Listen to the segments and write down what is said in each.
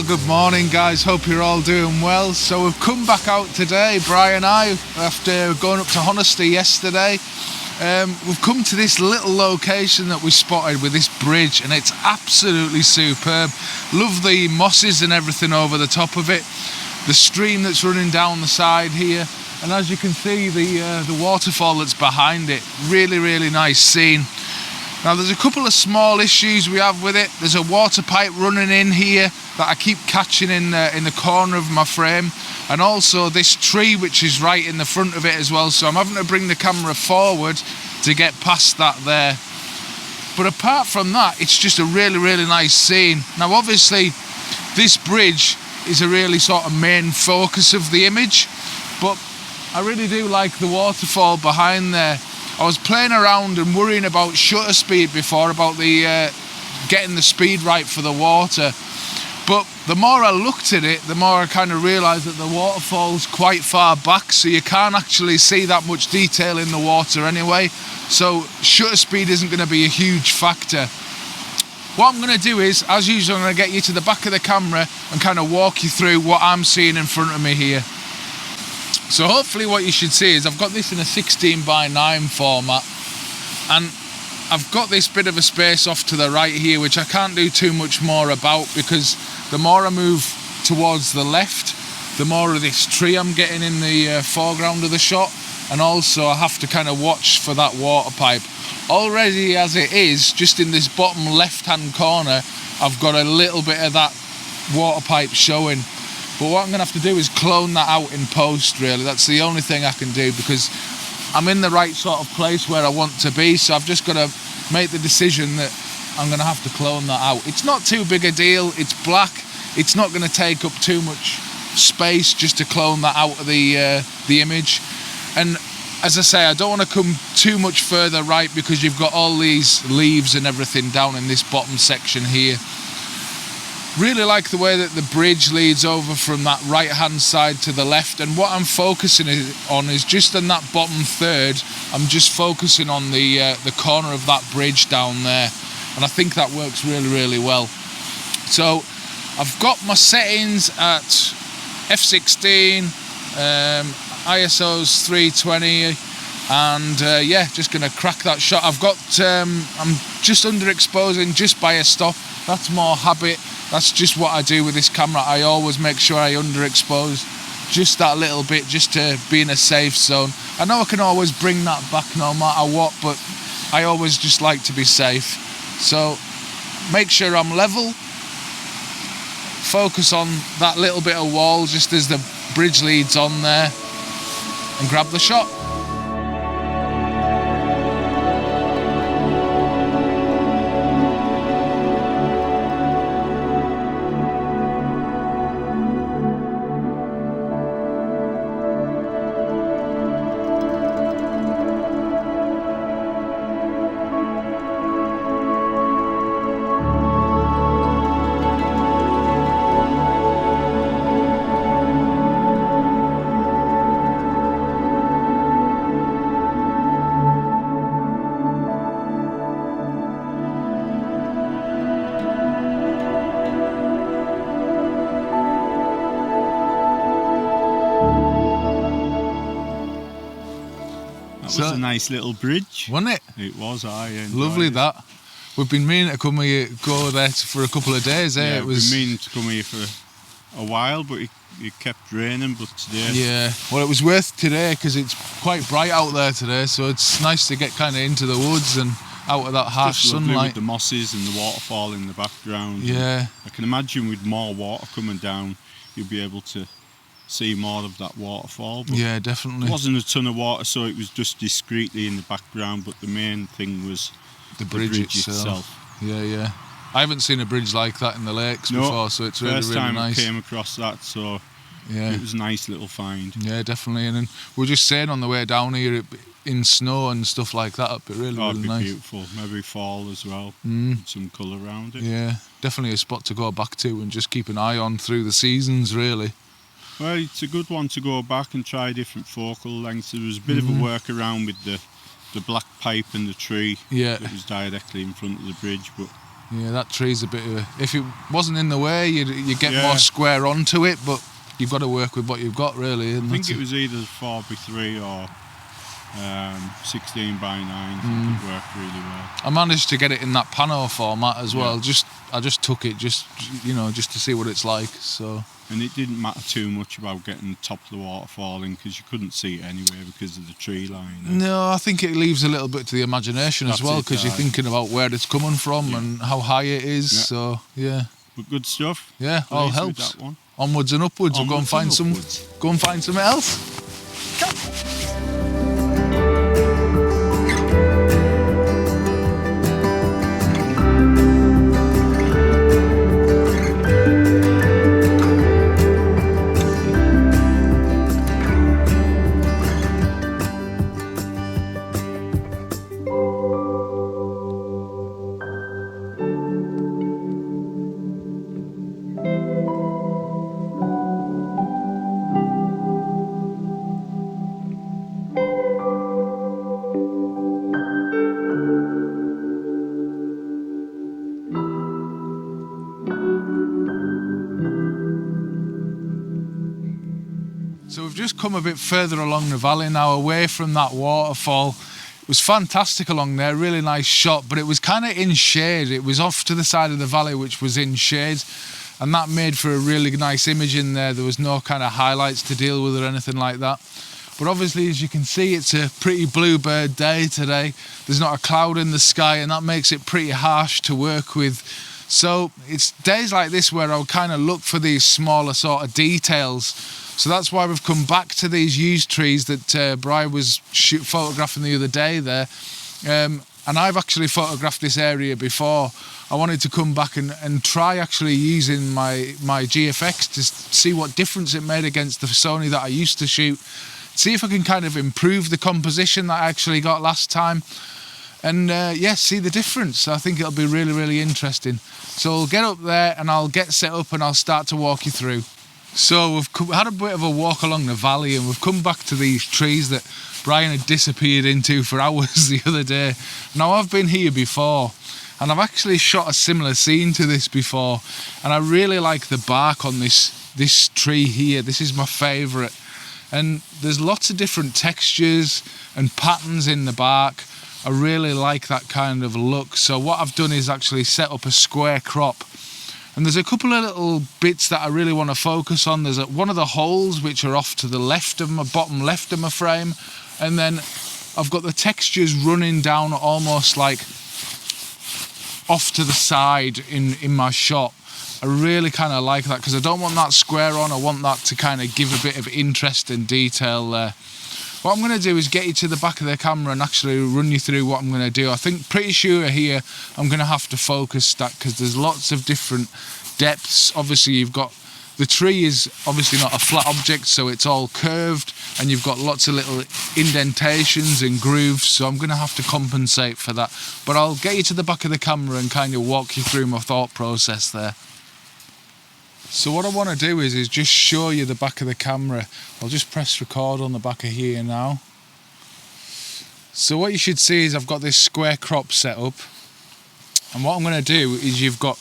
Well, good morning guys, hope you're all doing well. So we've come back out today, Bri and I, after going up to Honesty yesterday. We've come to this little location that we spotted with this bridge, and it's absolutely superb. Love the mosses and everything over the top of it, the stream that's running down the side here, and as you can see the waterfall that's behind it. Really nice scene. Now there's a couple of small issues we have with it. There's a water pipe running in here that I keep catching in the corner of my frame, and also this tree which is right in the front of it as well, so I'm having to bring the camera forward to get past that there. But apart from that, it's just a really nice scene. Now obviously this bridge is a really sort of main focus of the image, but I really do like the waterfall behind there. I was playing around and worrying about shutter speed before, about the getting the speed right for the water. But the more I looked at it, the more I kind of realised that the waterfall's quite far back, so you can't actually see that much detail in the water anyway. So shutter speed isn't going to be a huge factor. What I'm going to do is, as usual, I'm going to get you to the back of the camera and kind of walk you through what I'm seeing in front of me here. So hopefully what you should see is I've got this in a 16:9 format, and I've got this bit of a space off to the right here which I can't do too much more about, because the more I move towards the left, the more of this tree I'm getting in the foreground of the shot, and also I have to kind of watch for that water pipe. Already as it is, just in this bottom left hand corner, I've got a little bit of that water pipe showing. But what I'm going to have to do is clone that out in post, really. That's the only thing I can do, because I'm in the right sort of place where I want to be, so I've just got to make the decision that I'm going to have to clone that out. It's not too big a deal, it's black, it's not going to take up too much space just to clone that out of the image. And as I say, I don't want to come too much further right, because you've got all these leaves and everything down in this bottom section here. Really like the way that the bridge leads over from that right hand side to the left, and what I'm focusing on is just in that bottom third. I'm just focusing on the corner of that bridge down there, and I think that works really well. So I've got my settings at f16, ISO's 320, and yeah, just gonna crack that shot. I've got I'm just underexposing just by a stop. That's more habit. That's just what I do with this camera. I always make sure I underexpose just that little bit, just to be in a safe zone. I know I can always bring that back no matter what, but I always just like to be safe. So make sure I'm level, focus on that little bit of wall just as the bridge leads on there, and grab the shot. That was a nice little bridge, wasn't it? It was. I enjoyed lovely it. That. We've been meaning to come here, go there for a couple of days. Yeah, It was. we've been meaning to come here for a while, but it kept raining. But today, Yeah, well, it was worth today because it's quite bright out there today, so it's nice to get kind of into the woods and out of that harsh just lovely sunlight. with the mosses and the waterfall in the background. Yeah. And I can imagine with more water coming down, you'll be able to see more of that waterfall. But Yeah, definitely. it wasn't a ton of water, so it was just discreetly in the background. But the main thing was The bridge itself. Yeah. I haven't seen a bridge like that in the lakes before, so it's really first time nice. I came across that, so Yeah. it was a nice little find. Yeah, definitely. And then we were just saying on the way down here, in snow and stuff like that, it'd be really It'd be nice. beautiful. Maybe fall as well. Some colour around it. Yeah, definitely a spot to go back to and just keep an eye on through the seasons, really. Well, it's a good one to go back and try different focal lengths. There was a bit of a workaround with the black pipe and the tree Yeah. that was directly in front of the bridge, but Yeah, that tree's a bit of a... If it wasn't in the way, you'd get Yeah. more square onto it, but you've got to work with what you've got, really. I think it was either 4x3 or 16 by 9. I think it worked really well. I managed to get it in that pano format as well. I just took it just to see what it's like. So. And it didn't matter too much about getting the top of the waterfall in because you couldn't see it anyway because of the tree line. No, I think it leaves a little bit to the imagination as well because you're thinking about where it's coming from and how high it is. Yeah. So yeah. But good stuff. Yeah, all Pleased with helps. that one. Onwards and upwards. We'll go and find something else. So we've just come a bit further along the valley now, away from that waterfall. It was fantastic along there, really nice shot, but it was kind of in shade. It was off to the side of the valley, which was in shade, and that made for a really nice image in there. There was no kind of highlights to deal with or anything like that. But obviously, as you can see, it's a pretty bluebird day today. There's not a cloud in the sky, and that makes it pretty harsh to work with. So it's days like this where I'll kind of look for these smaller sort of details. So that's why we've come back to these yew trees that Bri was photographing the other day there. And I've actually photographed this area before. I wanted to come back and try actually using my GFX to see what difference it made against the Sony that I used to shoot. See if I can kind of improve the composition that I actually got last time. And see the difference. I think it'll be really, really interesting. So I'll get up there and I'll get set up and I'll start to walk you through. So we've had a bit of a walk along the valley and we've come back to these trees that Brian had disappeared into for hours the other day. Now I've been here before and I've actually shot a similar scene to this before, and I really like the bark on this tree here. This is my favourite, and there's lots of different textures and patterns in the bark. I really like that kind of look. So what I've done is actually set up a square crop. And there's a couple of little bits that I really want to focus on. There's one of the holes which are off to the left of my bottom left of my frame, and then I've got the textures running down almost like off to the side in my shot. I really kind of like that because I don't want that square on. I want that to kind of give a bit of interest and detail there. What I'm going to do is get you to the back of the camera and actually run you through what I'm going to do. I think pretty sure here I'm going to have to focus stack because there's lots of different depths. Obviously you've got, the tree is obviously not a flat object, so it's all curved, and you've got lots of little indentations and grooves, so I'm going to have to compensate for that. But I'll get you to the back of the camera and kind of walk you through my thought process there. So what I want to do is just show you the back of the camera. I'll just press record on the back of here now. So what you should see is I've got this square crop set up, and what I'm going to do is you've got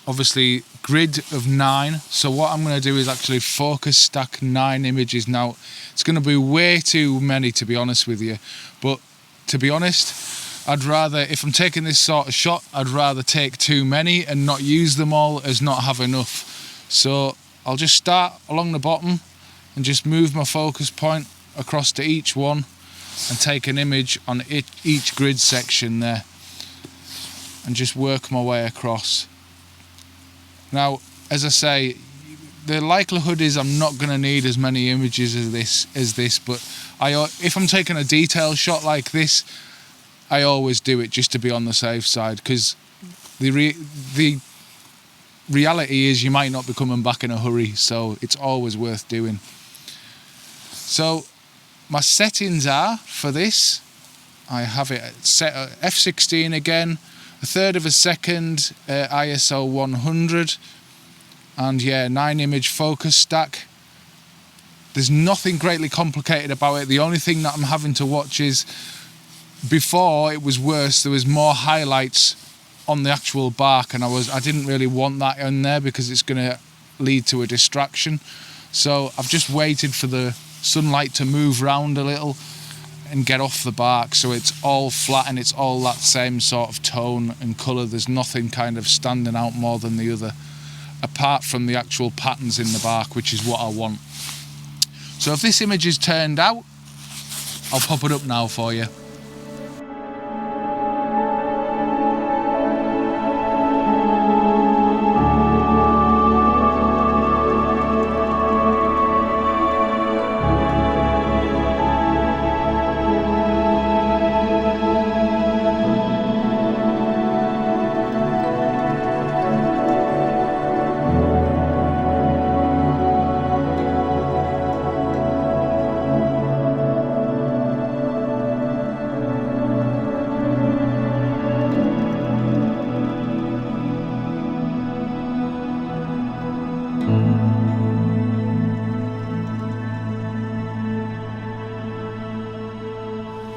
obviously grid of 9. So what I'm going to do is actually focus stack 9 images. Now it's going to be way too many, to be honest with you, but to be honest, I'd rather, if I'm taking this sort of shot, I'd rather take too many and not use them all as not have enough. So I'll just start along the bottom and just move my focus point across to each one and take an image on each grid section there and just work my way across. Now, as I say, the likelihood is I'm not going to need as many images as this, but if I'm taking a detail shot like this, I always do it just to be on the safe side, because the reality is you might not be coming back in a hurry, so it's always worth doing. So my settings are for this, I have it set at f16 again, 1/3 of a second, ISO 100, and 9 image focus stack. There's nothing greatly complicated about it. The only thing that I'm having to watch is, before it was worse, there was more highlights on the actual bark, and I didn't really want that in there because it's going to lead to a distraction. So I've just waited for the sunlight to move round a little and get off the bark, so it's all flat and it's all that same sort of tone and colour. There's nothing kind of standing out more than the other, apart from the actual patterns in the bark, which is what I want. So if this image is turned out, I'll pop it up now for you.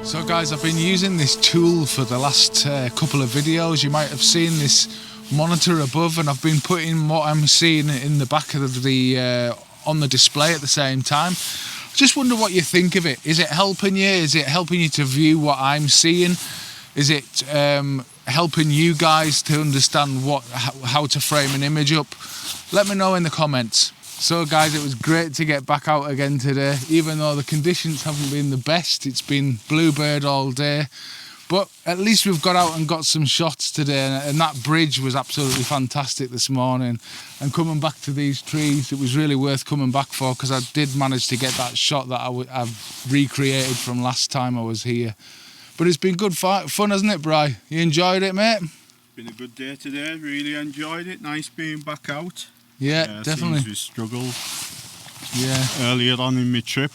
So guys, I've been using this tool for the last couple of videos. You might have seen this monitor above, and I've been putting what I'm seeing in the back of the on the display at the same time. Just wonder what you think of it. Is it helping you? Is it helping you to view what I'm seeing? Is it helping you guys to understand how to frame an image up? Let me know in the comments. So guys, it was great to get back out again today, even though the conditions haven't been the best. It's been bluebird all day, but at least we've got out and got some shots today, and that bridge was absolutely fantastic this morning. And coming back to these trees, it was really worth coming back for, because I did manage to get that shot that I've recreated from last time I was here. But it's been good fun, hasn't it, Bri? You enjoyed it, mate? Been a good day today, really enjoyed it. Nice being back out. Yeah, definitely. Seems we struggled earlier on in my trip.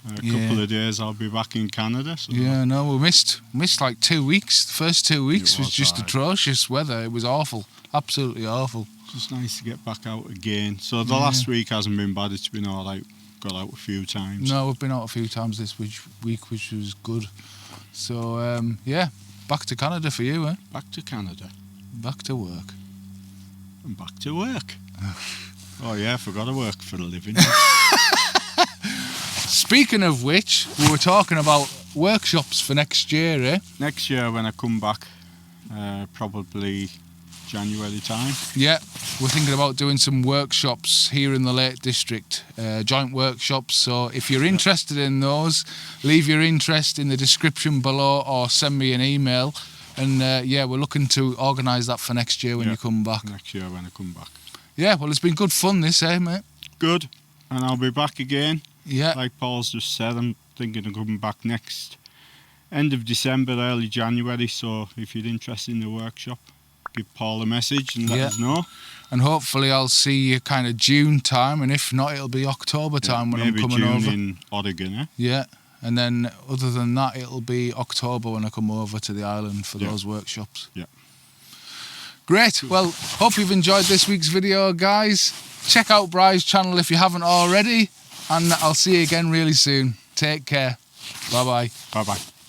A couple of days I'll be back in Canada. So yeah, no, we missed like 2 weeks. The first 2 weeks was just atrocious weather. It was awful, absolutely awful. Just nice to get back out again. So the last week hasn't been bad. It's been all right. Got out a few times. No, we've been out a few times this week, which was good. So yeah, back to Canada for you, eh? Back to Canada. Back to work. And back to work. Oh yeah, I forgot to work for a living. Speaking of which, we were talking about workshops for next year, eh? Next year when I come back, probably January time. Yeah, we're thinking about doing some workshops here in the Lake District, joint workshops. So if you're interested in those, leave your interest in the description below or send me an email. And yeah, we're looking to organise that for next year when you come back. Next year when I come back. Yeah, well, it's been good fun this, eh, mate? Good, and I'll be back again. Yeah. Like Paul's just said, I'm thinking of coming back next end of December, early January. So if you're interested in the workshop, give Paul a message and let us know. And hopefully I'll see you kind of June time, and if not, it'll be October time when I'm coming June over. In Oregon, eh? Yeah. And then, other than that, it'll be October when I come over to the island for those workshops. Yeah. Great. Well, hope you've enjoyed this week's video, guys. Check out Bri's channel if you haven't already. And I'll see you again really soon. Take care. Bye-bye. Bye-bye.